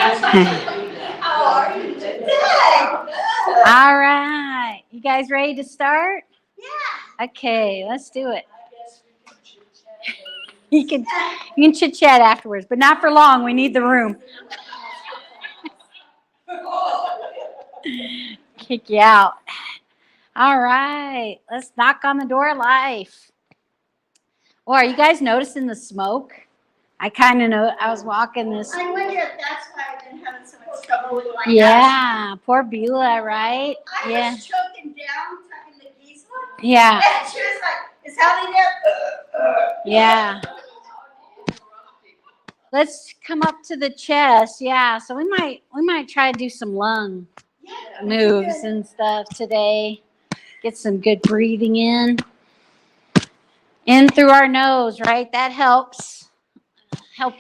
How are you today? All right. You guys ready to start? Yeah. Okay, let's do it. You can chit chat afterwards, but not for long. We need the room. Kick you out. All right. Let's knock on the door of life. Oh, are you guys noticing the smoke? I kind of know. I was walking this. I wonder if that's why I've been having so much trouble with my Yeah, poor Beulah, right? I was choking down, talking to Gisela. Yeah. And she was like, is Hallie there? Yeah. Let's come up to the chest. Yeah, so we might try to do some lung moves and stuff today. Get some good breathing in through our nose, right? That help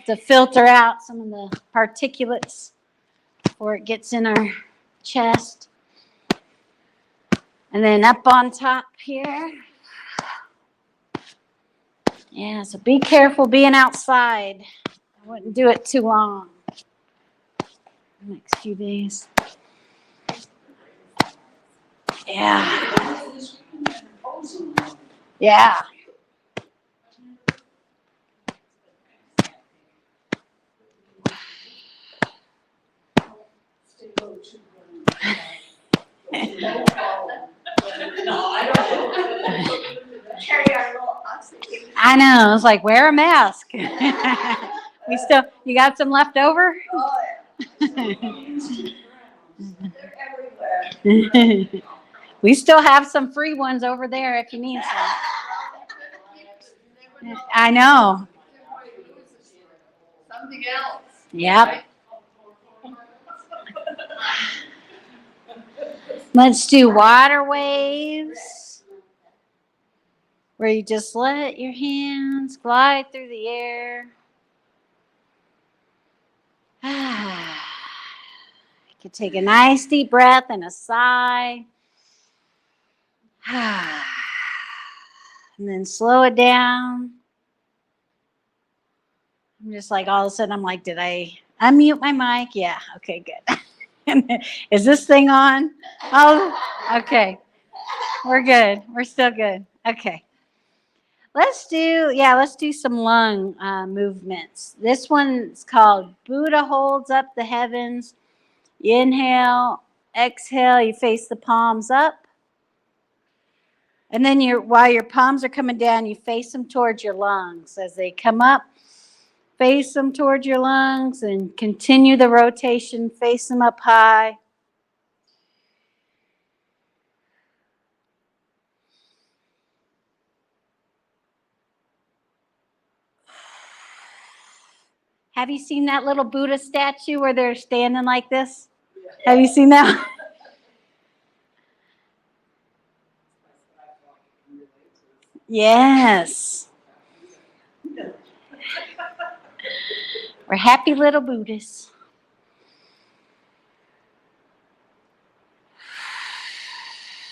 to filter out some of the particulates before it gets in our chest. And then up on top here. Yeah, so be careful being outside. I wouldn't do it too long. The next few days. Yeah. Yeah. Carry our little oxygen. I know. It's like, wear a mask. You got some left over? Oh, yeah. They're everywhere. We still have some free ones over there if you need some. I know. Something else. Yep. Let's do water waves, where you just let your hands glide through the air. You can take a nice deep breath and a sigh. And then slow it down. I'm just like, all of a sudden, I'm like, did I unmute my mic? Yeah. Okay, good. Is this thing on? Oh, okay. We're good. We're still good. Okay. Let's do some lung movements. This one's called Buddha holds up the heavens. You inhale, exhale, you face the palms up. And then while your palms are coming down, you face them towards your lungs. As they come up, face them towards your lungs and continue the rotation, face them up high. Have you seen that little Buddha statue where they're standing like this? Have you seen that? Yes. We're happy little Buddhists.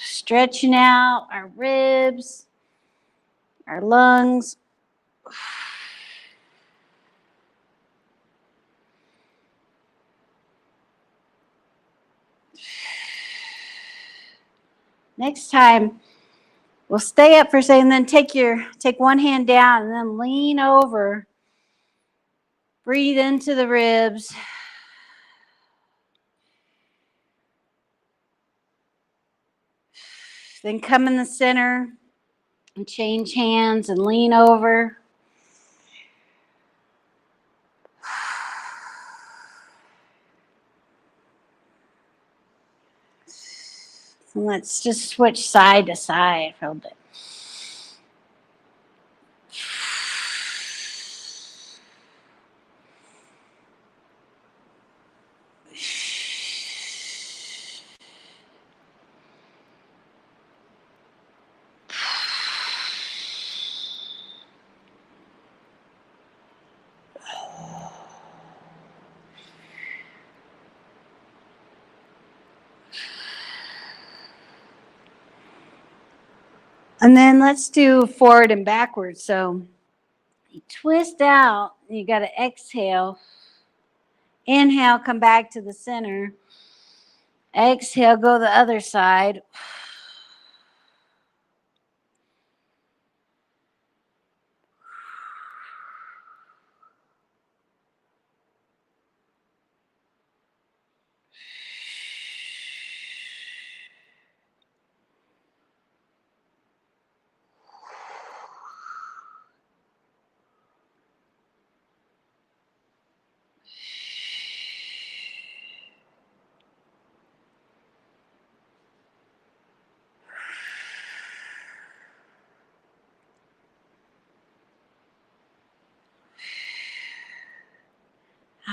Stretching out our ribs, our lungs. Next time, we'll stay up for a second, and then take one hand down and then lean over. Breathe into the ribs. Then come in the center and change hands and lean over. So let's just switch side to side for a bit. And then let's do forward and backwards. So you twist out, you got to exhale. Inhale, come back to the center. Exhale, go the other side.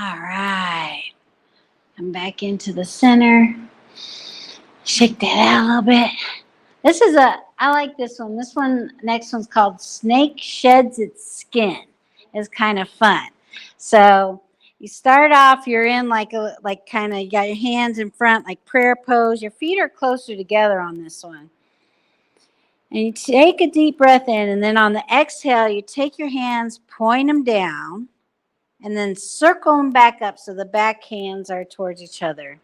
All right. Come back into the center. Shake that out a little bit. I like this one. This one, next one's called Snake Sheds Its Skin. It's kind of fun. So you start off, you're in like kind of, you got your hands in front, like prayer pose. Your feet are closer together on this one. And you take a deep breath in, and then on the exhale, you take your hands, point them down, and then circle them back up so the back hands are towards each other.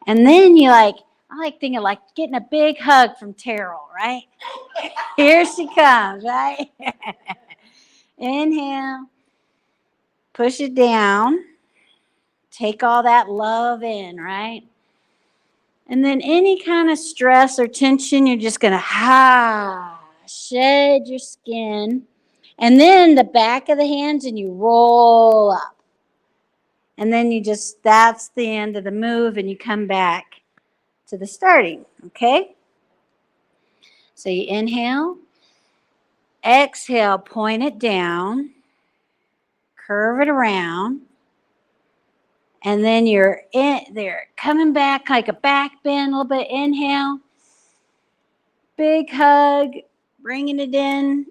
And then I like thinking like getting a big hug from Terrell, right? Here she comes, right? Inhale, push it down, take all that love in, right? And then any kind of stress or tension, you're just going to shed your skin. And then the back of the hands, and you roll up. And then that's the end of the move, and you come back to the starting, okay? So you inhale, exhale, point it down, curve it around, and then you're coming back like a back bend, a little bit. Inhale, big hug, bringing it in,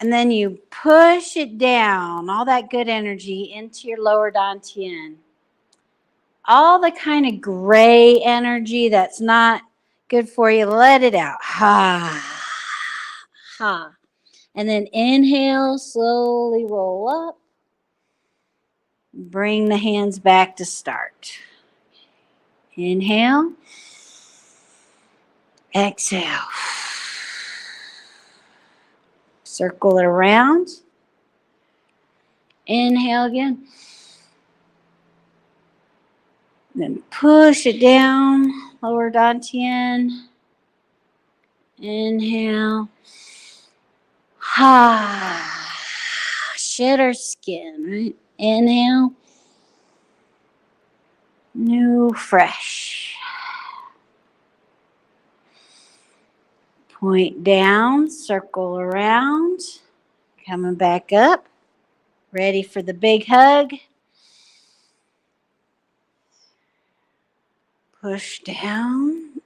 and then you push it down, all that good energy into your lower dantian. All the kind of gray energy that's not good for you, let it out. Ha, ha. And then inhale, slowly roll up. Bring the hands back to start. Inhale. Exhale. Circle it around. Inhale again. Then push it down, lower dantian. Inhale. Ha. Shed our skin, right? Inhale. New, fresh. Point down, circle around. Coming back up. Ready for the big hug. Push down.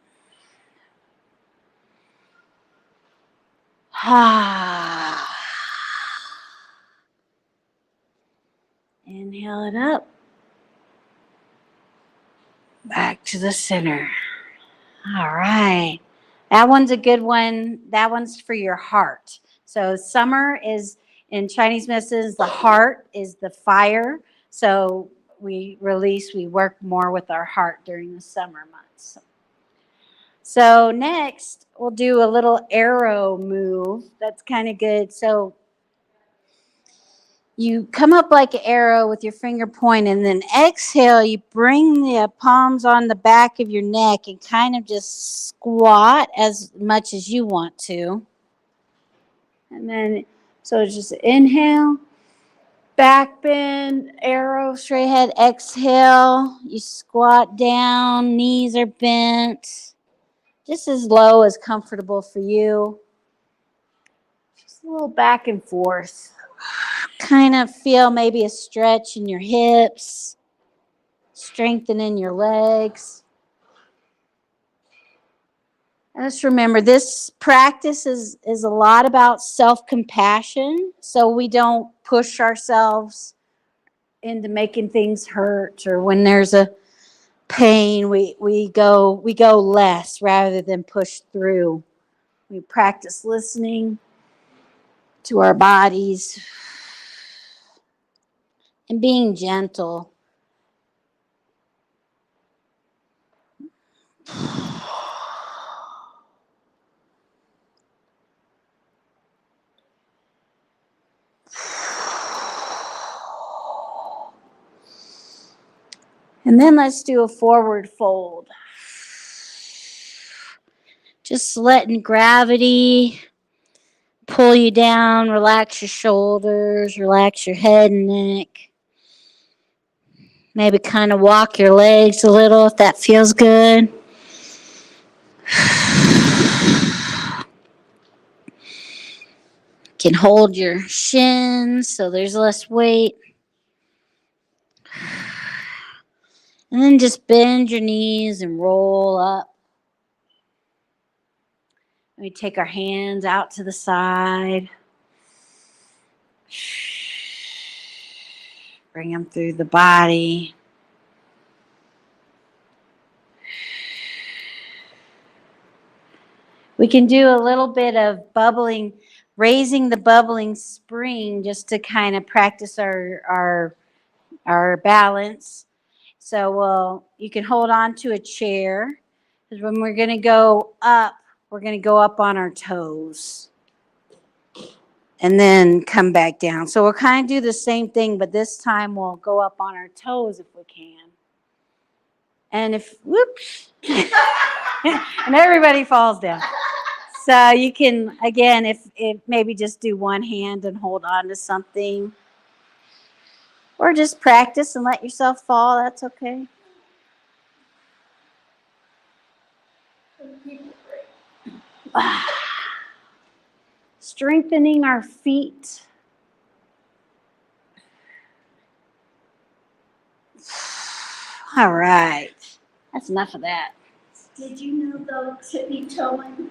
Ha. Inhale it up. Back to the center. All right. That one's a good one. That one's for your heart. So summer is, in Chinese medicine, the heart is the fire. So we work more with our heart during the summer months. So next, we'll do a little arrow move. That's kind of good. So you come up like an arrow with your finger point, and then exhale, you bring the palms on the back of your neck and kind of just squat as much as you want to. And then, so just inhale, back bend, arrow, straight ahead, exhale, you squat down, knees are bent, just as low as comfortable for you. Just a little back and forth. Kind of feel maybe a stretch in your hips, strengthening your legs. And just remember, this practice is a lot about self-compassion, so we don't push ourselves into making things hurt, or when there's a pain, we go less rather than push through. We practice listening to our bodies and being gentle And then let's do a forward fold. Just letting gravity pull you down, relax your shoulders, relax your head and neck. Maybe kind of walk your legs a little if that feels good. Can hold your shins so there's less weight. And then just bend your knees and roll up. We take our hands out to the side. Bring them through the body. We can do a little bit of bubbling, raising the bubbling spring just to kind of practice our balance. So you can hold on to a chair because when we're going to go up, we're going to go up on our toes and then come back down. So we'll kind of do the same thing, but this time we'll go up on our toes if we can. And whoops, and everybody falls down. So you can, again, if maybe just do one hand and hold on to something. Or just practice and let yourself fall. That's okay. Strengthening our feet. All right. That's enough of that. Did you know though, tippy toeing?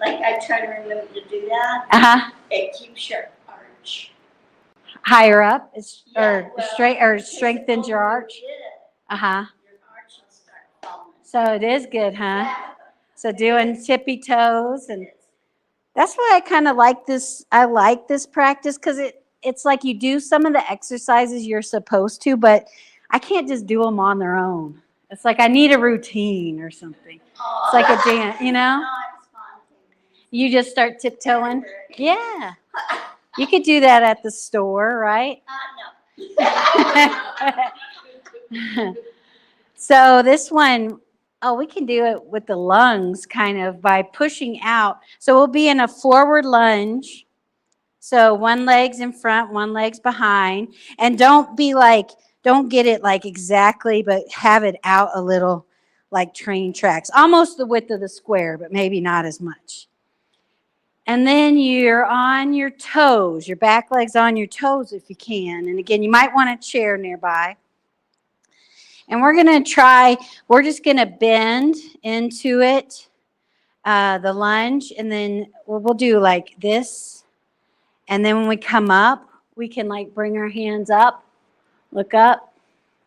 Like I try to remember to do that. Uh-huh. It keeps your arch. Higher up Yeah, strengthens your arch. Uh-huh. Your arch will start falling. So it is good, huh? Yeah. So doing tippy toes, and that's why I kind of like this. I like this practice because it's like you do some of the exercises you're supposed to, but I can't just do them on their own. It's like I need a routine or something. It's like a dance, you know? No, it's fun. You just start tiptoeing. Yeah. You could do that at the store, right? No. So this one, we can do it with the lungs kind of by pushing out. So we'll be in a forward lunge. So one leg's in front, one leg's behind. And don't get it like exactly, but have it out a little like train tracks. Almost the width of the square, but maybe not as much. And then you're on your toes, your back leg's on your toes if you can. And again, you might want a chair nearby. And we're just going to bend into it, the lunge, and then we'll do like this. And then when we come up, we can like bring our hands up, look up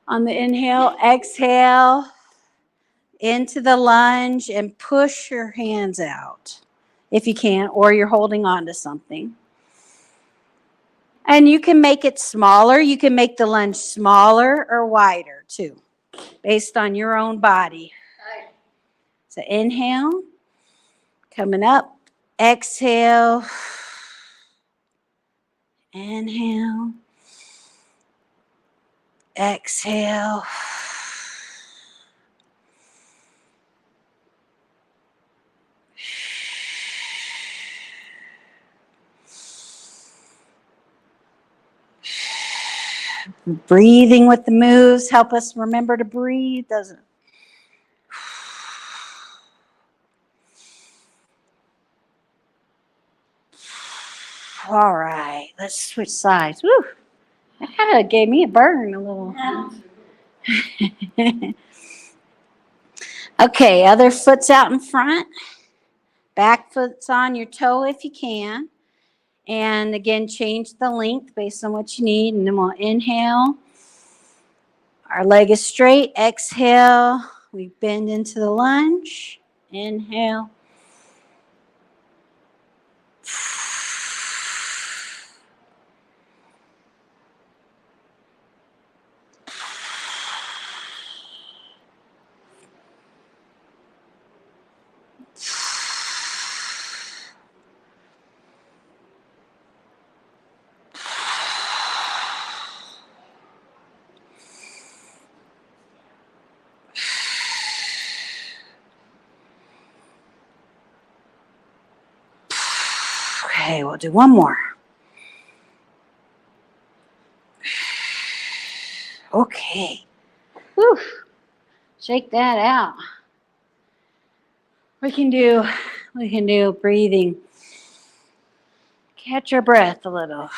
on the inhale, exhale into the lunge and push your hands out if you can, or you're holding on to something. And you can make it smaller. You can make the lunge smaller or wider too, based on your own body. So inhale, coming up, exhale, inhale, exhale. Breathing with the moves help us remember to breathe, doesn't it? All right, let's switch sides. Woo! That kind of gave me a burn a little. Okay, other foot's out in front. Back foot's on your toe if you can. And again, change the length based on what you need. And then we'll inhale. Our leg is straight. Exhale. We bend into the lunge. Inhale. Okay, we'll do one more. Okay. Whew. Shake that out. We can do breathing. Catch your breath a little.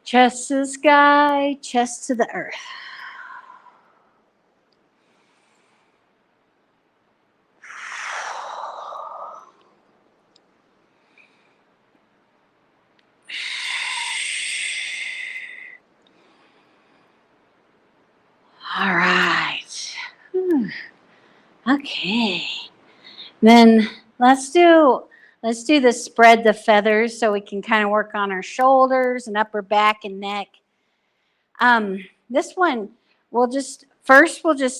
Chest to the sky, chest to the earth. All right. Whew. Okay. Then let's do the spread the feathers so we can kind of work on our shoulders and upper back and neck. This one we'll just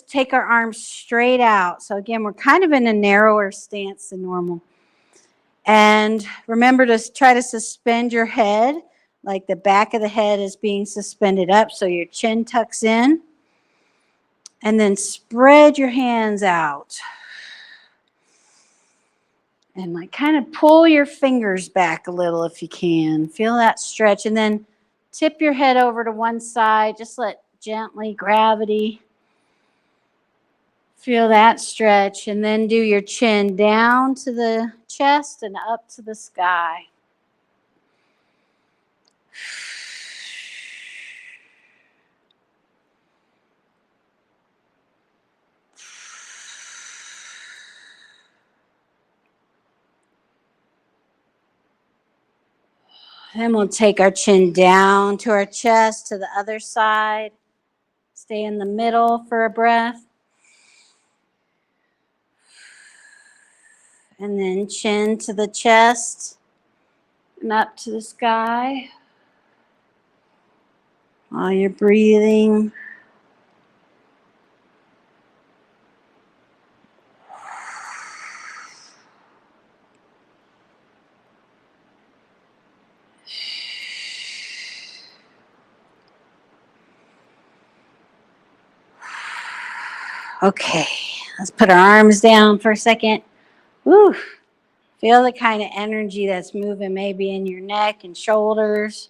take our arms straight out. So again, we're kind of in a narrower stance than normal. And remember to try to suspend your head, like the back of the head is being suspended up so your chin tucks in. And then spread your hands out. And like kind of pull your fingers back a little if you can. Feel that stretch. And then tip your head over to one side. Just let gently gravity. Feel that stretch. And then do your chin down to the chest and up to the sky. Then we'll take our chin down to our chest to the other side. Stay in the middle for a breath. And then chin to the chest and up to the sky. While you're breathing. Okay, let's put our arms down for a second. Woo. Feel the kind of energy that's moving maybe in your neck and shoulders,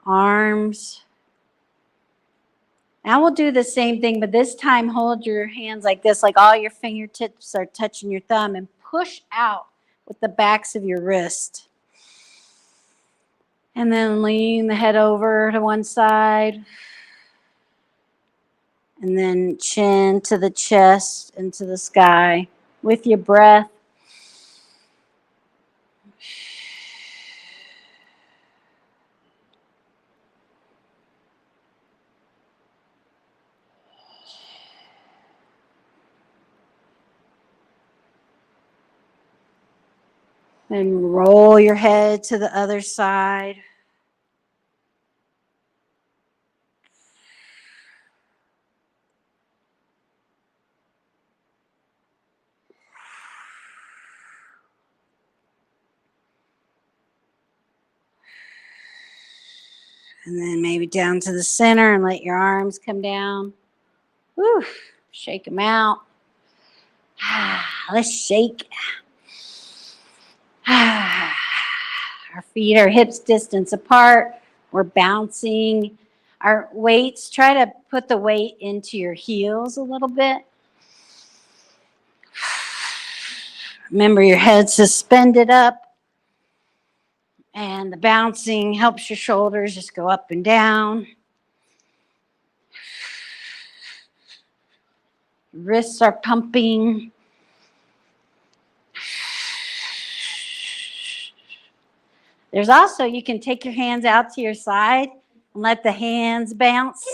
arms. Now we'll do the same thing, but this time hold your hands like this, like all your fingertips are touching your thumb, and push out with the backs of your wrist. And then lean the head over to one side. And then chin to the chest and to the sky with your breath. Then roll your head to the other side. And then maybe down to the center and let your arms come down. Woo, shake them out. Let's shake. Our feet are hips distance apart. We're bouncing. Our weights, try to put the weight into your heels a little bit. Remember your head suspended up. And the bouncing helps your shoulders just go up and down. Wrists are pumping. There's also, you can take your hands out to your side and let the hands bounce.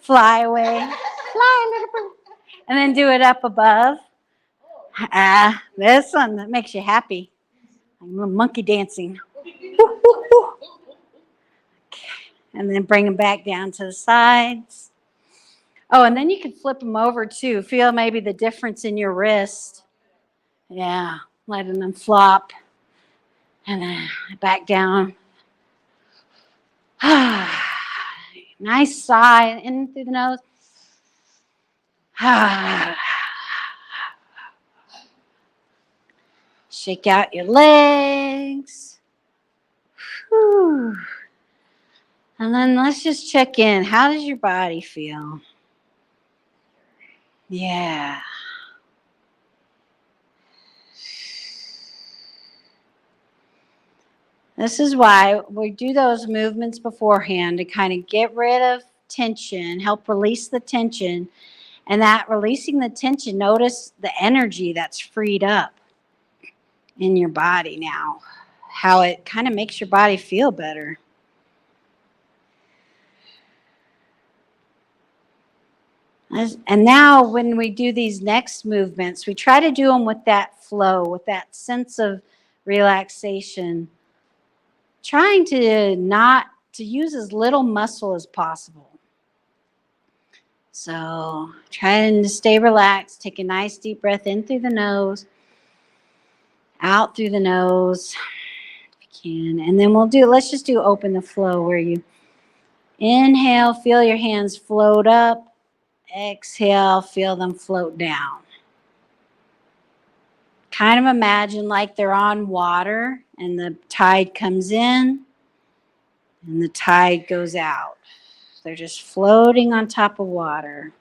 Fly away. Fly, little bird. And then do it up above. This one that makes you happy. Like a little monkey dancing. And then bring them back down to the sides. Oh, and then you can flip them over too. Feel maybe the difference in your wrist. Yeah, letting them flop. And then back down. Nice sigh in through the nose. Shake out your legs. Whew. And then let's just check in. How does your body feel? Yeah. This is why we do those movements beforehand to kind of get rid of tension, help release the tension. And that releasing the tension, notice the energy that's freed up in your body now, how it kind of makes your body feel better. And now when we do these next movements, we try to do them with that flow, with that sense of relaxation, trying to not to use as little muscle as possible. So trying to stay relaxed, take a nice deep breath in through the nose, out through the nose, if you can. And then let's just do open the flow where you inhale, feel your hands float up, exhale, feel them float down. Kind of imagine like they're on water and the tide comes in and the tide goes out. They're just floating on top of water.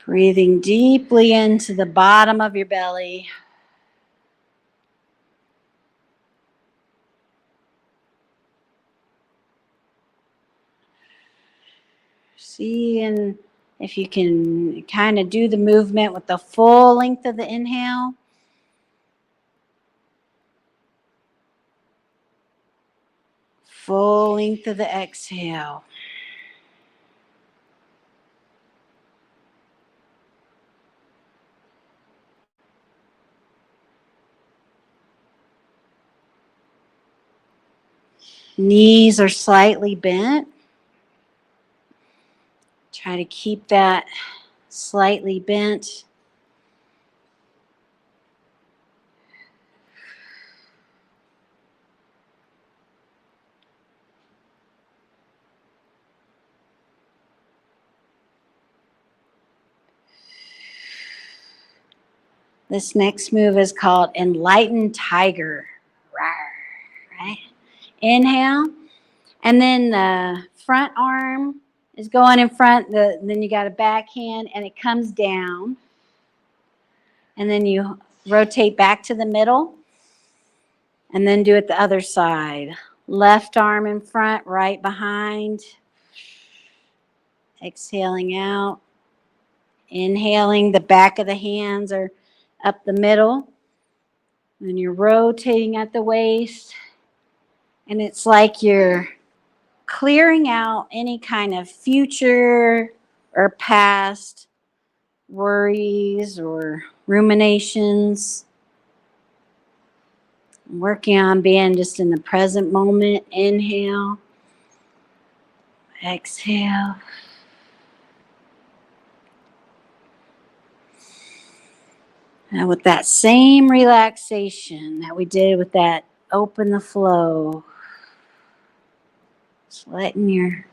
Breathing deeply into the bottom of your belly. See, and if you can kind of do the movement with the full length of the inhale. Full length of the exhale. Knees are slightly bent. Try to keep that slightly bent. This next move is called Enlightened Tiger. Right? Inhale. And then the front arm is going in front. Then you got a backhand and it comes down. And then you rotate back to the middle. And then do it the other side. Left arm in front, right behind. Exhaling out. Inhaling, the back of the hands are up the middle. Then you're rotating at the waist. And it's like you're clearing out any kind of future or past worries or ruminations. Working on being just in the present moment. Inhale. Exhale. And with that same relaxation that we did with that open the flow, just letting your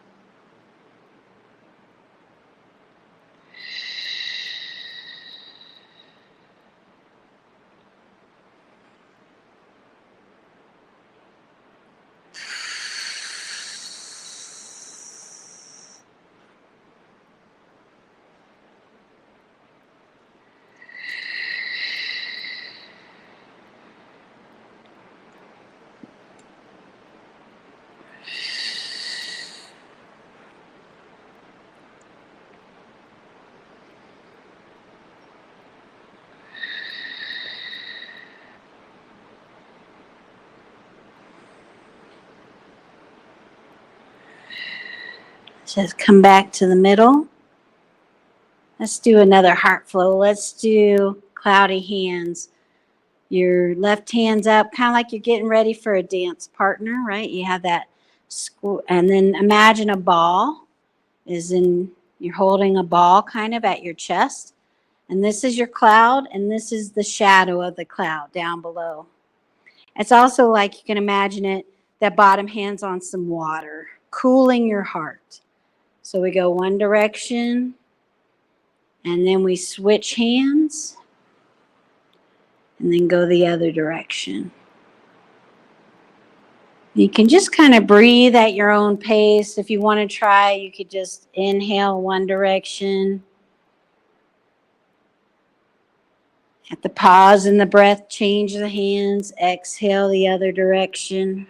just come back to the middle. Let's do another heart flow. Let's do cloudy hands. Your left hand's up, kind of like you're getting ready for a dance partner, right? You have that, and then imagine a ball you're holding a ball kind of at your chest. And this is your cloud, and this is the shadow of the cloud down below. It's also like you can imagine it, that bottom hand's on some water, cooling your heart. So we go one direction, And then we switch hands and then go the other direction. You can just kind of breathe at your own pace. If you want to try, you could just inhale one direction. At the pause in the breath, change the hands. Exhale the other direction.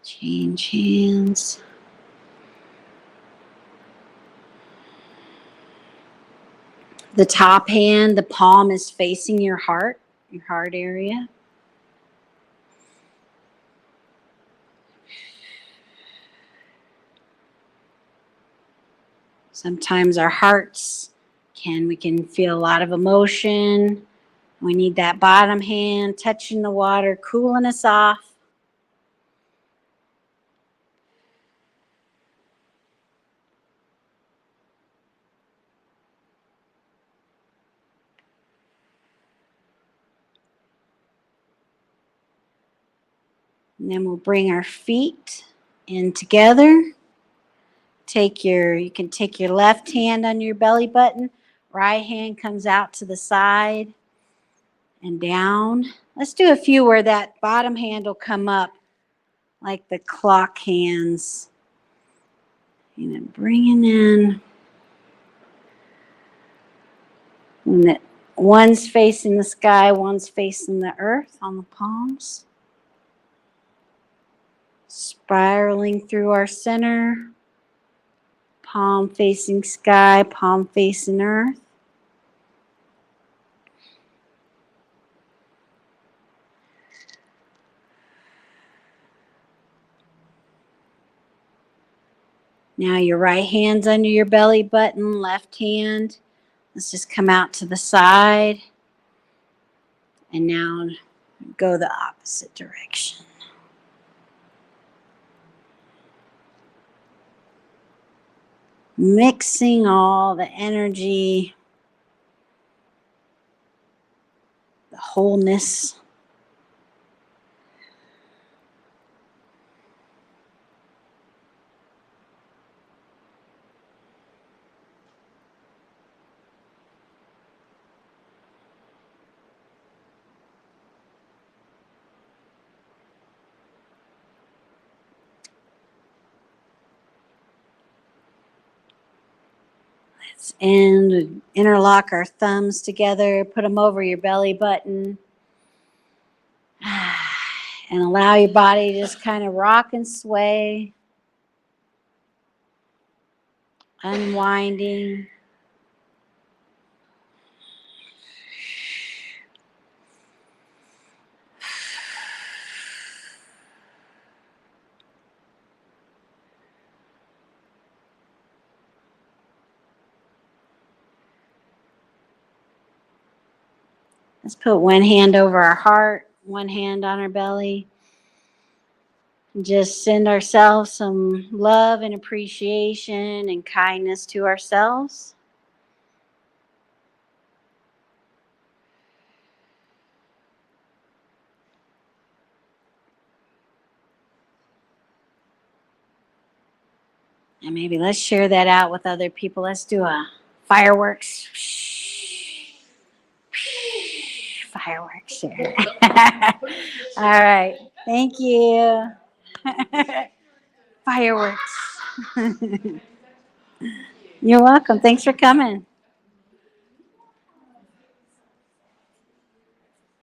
Change hands. The top hand, the palm is facing your heart area. Sometimes our hearts we can feel a lot of emotion. We need that bottom hand touching the water, cooling us off. And then we'll bring our feet in together. You can take your left hand on your belly button. Right hand comes out to the side and down. Let's do a few where that bottom hand will come up like the clock hands. And then bringing in. And one's facing the sky, one's facing the earth on the palms. Spiraling through our center. Palm facing sky, palm facing earth. Now your right hand's under your belly button, left hand. Let's just come out to the side. And now go the opposite direction. Mixing all the energy, the wholeness. And interlock our thumbs together, put them over your belly button, and allow your body to just kind of rock and sway, unwinding. Let's put one hand over our heart, one hand on our belly. Just send ourselves some love and appreciation and kindness to ourselves. And maybe let's share that out with other people. Let's do a fireworks. Fireworks share. All right. Thank you. Fireworks. You're welcome. Thanks for coming.